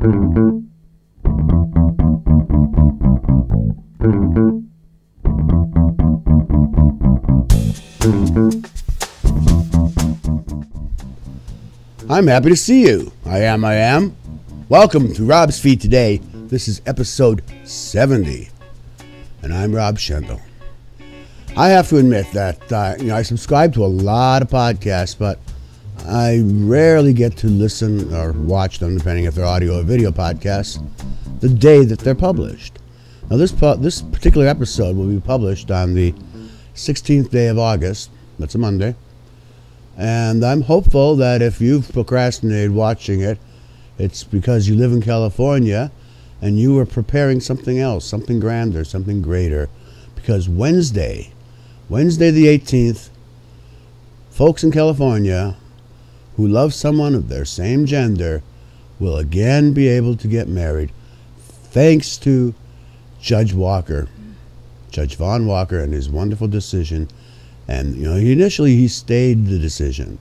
I'm happy to see you. I am. Welcome to Rob's Feed today. This is episode 70, and I'm Rob Schendel. I have to admit that I subscribe to a lot of podcasts, but I rarely get to listen or watch them, depending if they're audio or video podcasts, the day that they're published. Now, this particular episode will be published on the 16th day of August. That's a Monday. And I'm hopeful that if you've procrastinated watching it, it's because you live in California and you were preparing something else, something grander, something greater. Because Wednesday the 18th, folks in California who love someone of their same gender will again be able to get married, thanks to Judge Vaughn Walker, and his wonderful decision. And initially he stayed the decision.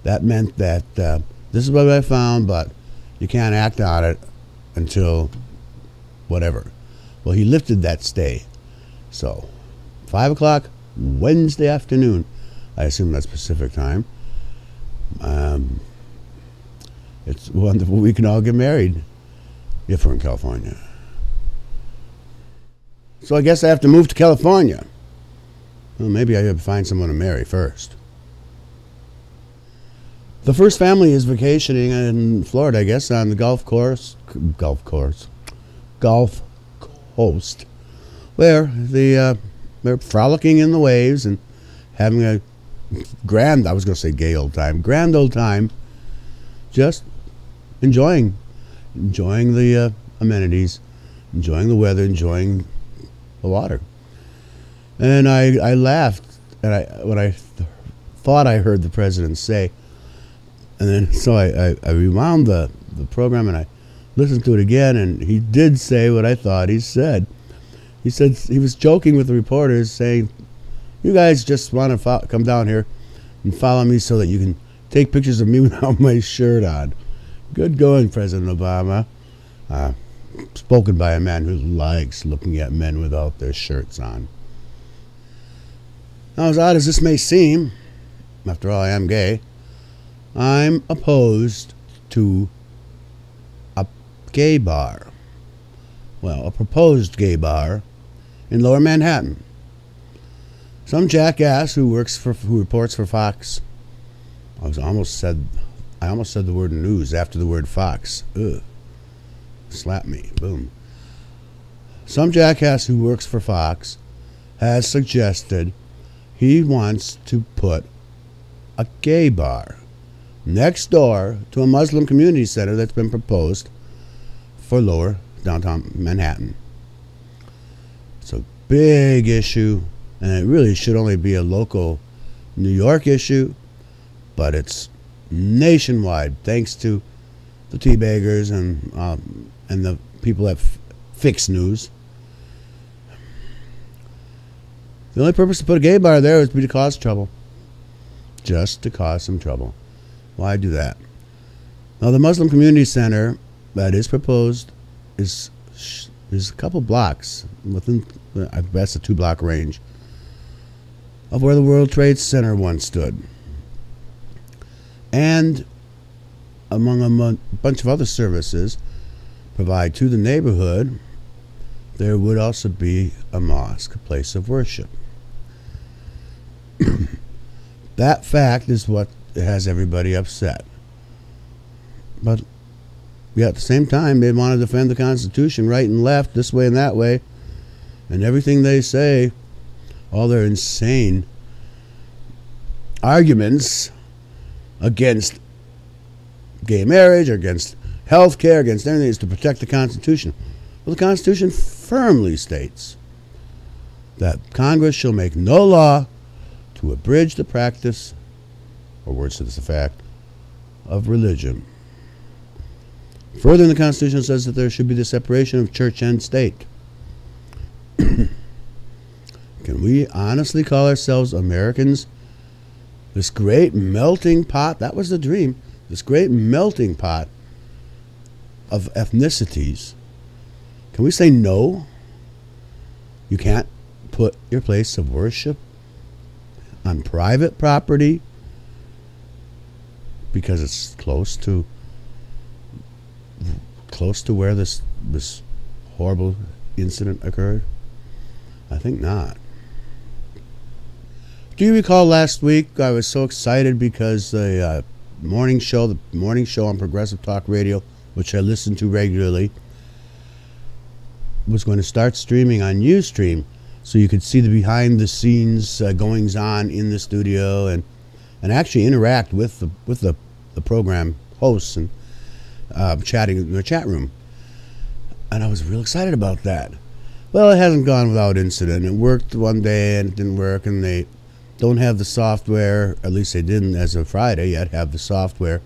That meant that this is what I found, but you can't act on it until whatever. Well, he lifted that stay. So 5 o'clock Wednesday afternoon, I assume that's Pacific time. It's wonderful. We can all get married if we're in California. So I guess I have to move to California. Well, maybe I have to find someone to marry first. The first family is vacationing in Florida, I guess, on the Gulf Coast, where they're frolicking in the waves and having a grand old time, just enjoying the amenities, enjoying the weather, enjoying the water. And I laughed when I thought I heard the president say, and then so I rewound the program and I listened to it again, and he did say what I thought he said. He said he was joking with the reporters, saying, "You guys just want to come down here and follow me so that you can take pictures of me without my shirt on." Good going, President Obama. Spoken by a man who likes looking at men without their shirts on. Now, as odd as this may seem, after all, I am gay, I'm opposed to a gay bar. Well, a proposed gay bar in Lower Manhattan. Some jackass who reports for Fox. I almost said the word news after the word Fox. Ugh. Slap me. Boom. Some jackass who works for Fox has suggested he wants to put a gay bar next door to a Muslim community center that's been proposed for lower downtown Manhattan. It's a big issue, and it really should only be a local New York issue, but it's nationwide thanks to the teabaggers and the people at Fix News. The only purpose to put a gay bar there is to cause trouble. Just to cause some trouble. Why do that? Now, the Muslim Community Center that is proposed is a couple blocks within, I guess, a 2-block range of where the World Trade Center once stood. And among a bunch of other services provided to the neighborhood, there would also be a mosque, a place of worship. That fact is what has everybody upset. But at the same time, they want to defend the Constitution right and left, this way and that way. And everything they say, all their insane arguments against gay marriage, or against health care, against anything, is to protect the Constitution. Well, the Constitution firmly states that Congress shall make no law to abridge the practice, or words to this effect, of religion. Further, the Constitution says that there should be the separation of church and state. Can we honestly call ourselves Americans? This great melting pot, that was the dream, this great melting pot of ethnicities, can we say no? You can't put your place of worship on private property because it's close to where this horrible incident occurred? I think not. Do you recall last week I was so excited because the morning show on Progressive Talk Radio, which I listen to regularly, was going to start streaming on Ustream, so you could see the behind the scenes goings on in the studio and actually interact with the program hosts and chatting in the chat room. And I was real excited about that. Well, it hasn't gone without incident. It worked one day and it didn't work, and they don't have the software, at least they didn't as of Friday yet, have the software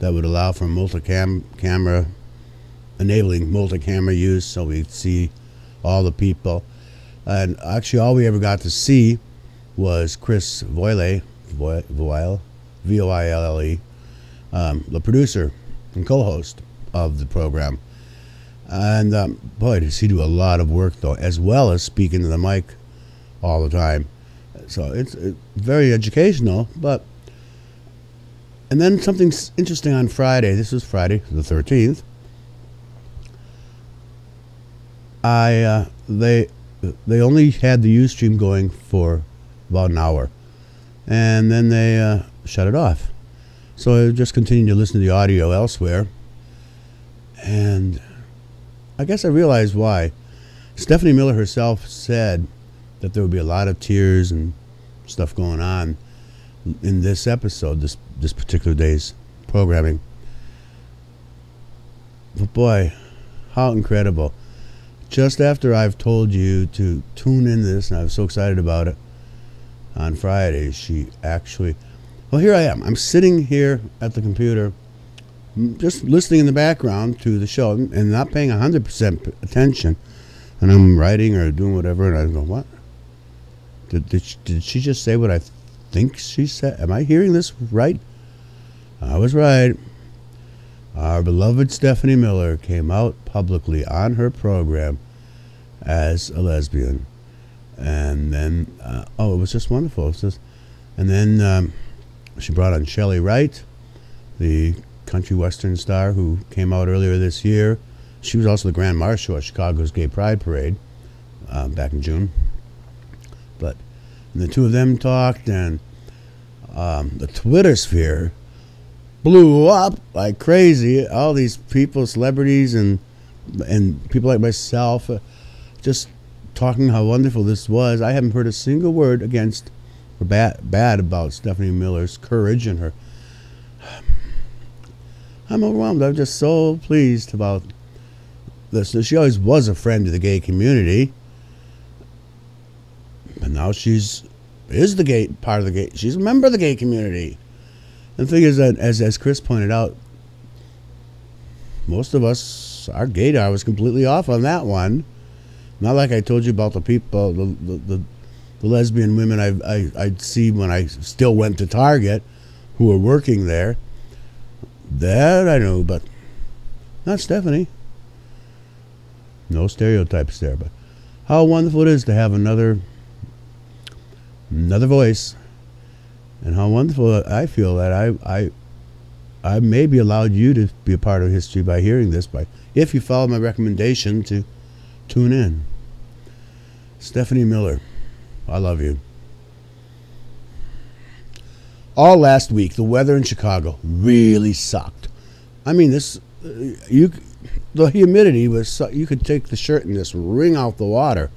that would allow for enabling multi-camera use, so we'd see all the people. And actually all we ever got to see was Chris Voile, V-O-I-L-L-E, the producer and co-host of the program. And boy, does he do a lot of work, though, as well as speaking to the mic all the time. So it's very educational. And then something interesting on Friday. This was Friday the 13th. They only had the Ustream going for about an hour, and then they shut it off. So I just continued to listen to the audio elsewhere, and I guess I realized why. Stephanie Miller herself said that there would be a lot of tears and stuff going on in this episode, this particular day's programming. But boy, how incredible. Just after I've told you to tune in this, and I was so excited about it, on Friday, she actually... Well, here I am. I'm sitting here at the computer, just listening in the background to the show and not paying 100% attention. And I'm writing or doing whatever, and I go, what? Did she just say what I think she said? Am I hearing this right? I was right. Our beloved Stephanie Miller came out publicly on her program as a lesbian. And then, it was just wonderful. And then she brought on Shelley Wright, the country western star who came out earlier this year. She was also the Grand Marshal at Chicago's Gay Pride Parade back in June. And the two of them talked, and the Twitter sphere blew up like crazy. All these people, celebrities, and people like myself, just talking how wonderful this was. I haven't heard a single word against or bad about Stephanie Miller's courage and her. I'm overwhelmed. I'm just so pleased about this. She always was a friend of the gay community, but now is the gay part of the gay. She's a member of the gay community. And the thing is that, as Chris pointed out, most of us, our gaydar was completely off on that one. Not like I told you about the people, the lesbian women I'd see when I still went to Target, who were working there. That I knew, but not Stephanie. No stereotypes there, but how wonderful it is to have another voice, and how wonderful I feel that I maybe allowed you to be a part of history by hearing this, if you follow my recommendation to tune in. Stephanie Miller, I love you. All last week, the weather in Chicago really sucked. I mean, the humidity was, you could take the shirt and just wring out the water,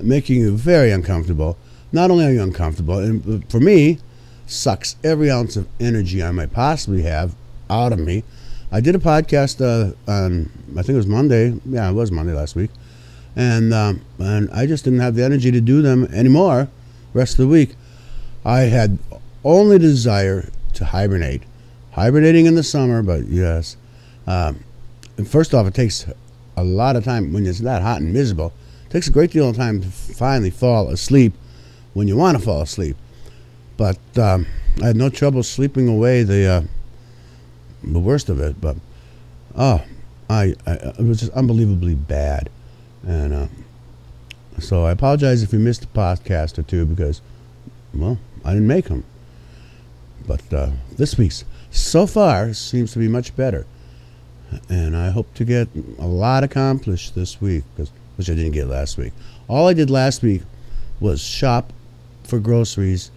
making you very uncomfortable. Not only are you uncomfortable, and for me, sucks every ounce of energy I might possibly have out of me. I did a podcast on, I think it was Monday. Yeah, it was Monday last week. And I just didn't have the energy to do them anymore the rest of the week. I had only desire to hibernate. Hibernating in the summer, but yes. And first off, it takes a lot of time when it's that hot and miserable. It takes a great deal of time to finally fall asleep when you want to fall asleep. But I had no trouble sleeping away the worst of it. But it was just unbelievably bad. And so I apologize if you missed a podcast or two because, well, I didn't make them. But this week's so far seems to be much better. And I hope to get a lot accomplished this week, which I didn't get last week. All I did last week was shop for groceries,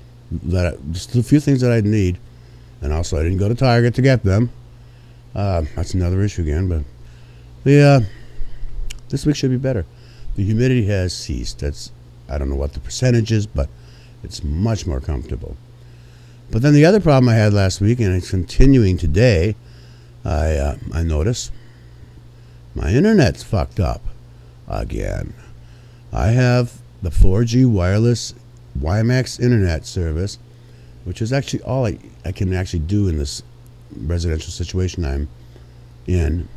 just a few things that I'd need. And also I didn't go to Target to get them. That's another issue again. But this week should be better. The humidity has ceased. I don't know what the percentage is, but it's much more comfortable. But then the other problem I had last week, and it's continuing today, I notice my internet's fucked up again. I have the 4G wireless WiMAX internet service, which is actually all I can actually do in this residential situation I'm in.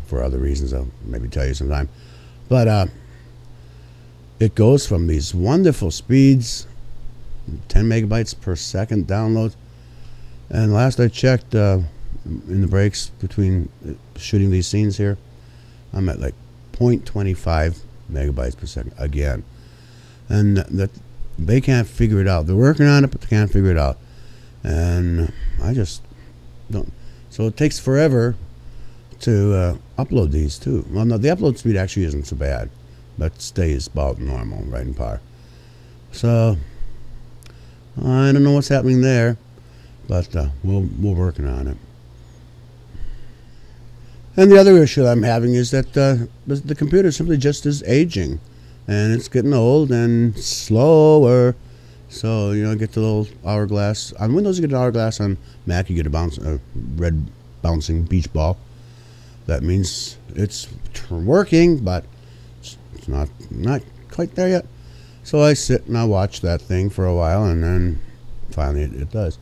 For other reasons I'll maybe tell you sometime. But it goes from these wonderful speeds, 10 megabytes per second download, and last I checked in the breaks between shooting these scenes here, I'm at like 0.25 megabytes per second again. And that they can't figure it out. They're working on it, but they can't figure it out. And I just don't. So it takes forever to upload these too. Well, no, the upload speed actually isn't so bad, but stays about normal, right in par. So I don't know what's happening there, but we're working on it. And the other issue I'm having is that the computer simply just is aging, and it's getting old and slower. So get the little hourglass on Windows. You get an hourglass. On Mac, you get a red bouncing beach ball. That means it's working, but it's not quite there yet. So I sit and I watch that thing for a while, and then finally it does.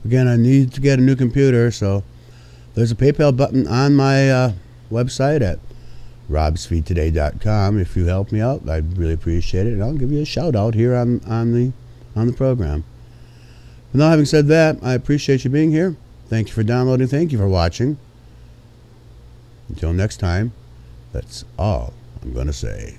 Again, I need to get a new computer, so there's a PayPal button on my website at robsfeedtoday.com. If you help me out, I'd really appreciate it, and I'll give you a shout out here on the program. But now, having said that, I appreciate you being here. Thank you for downloading. Thank you for watching. Until next time, that's all I'm going to say.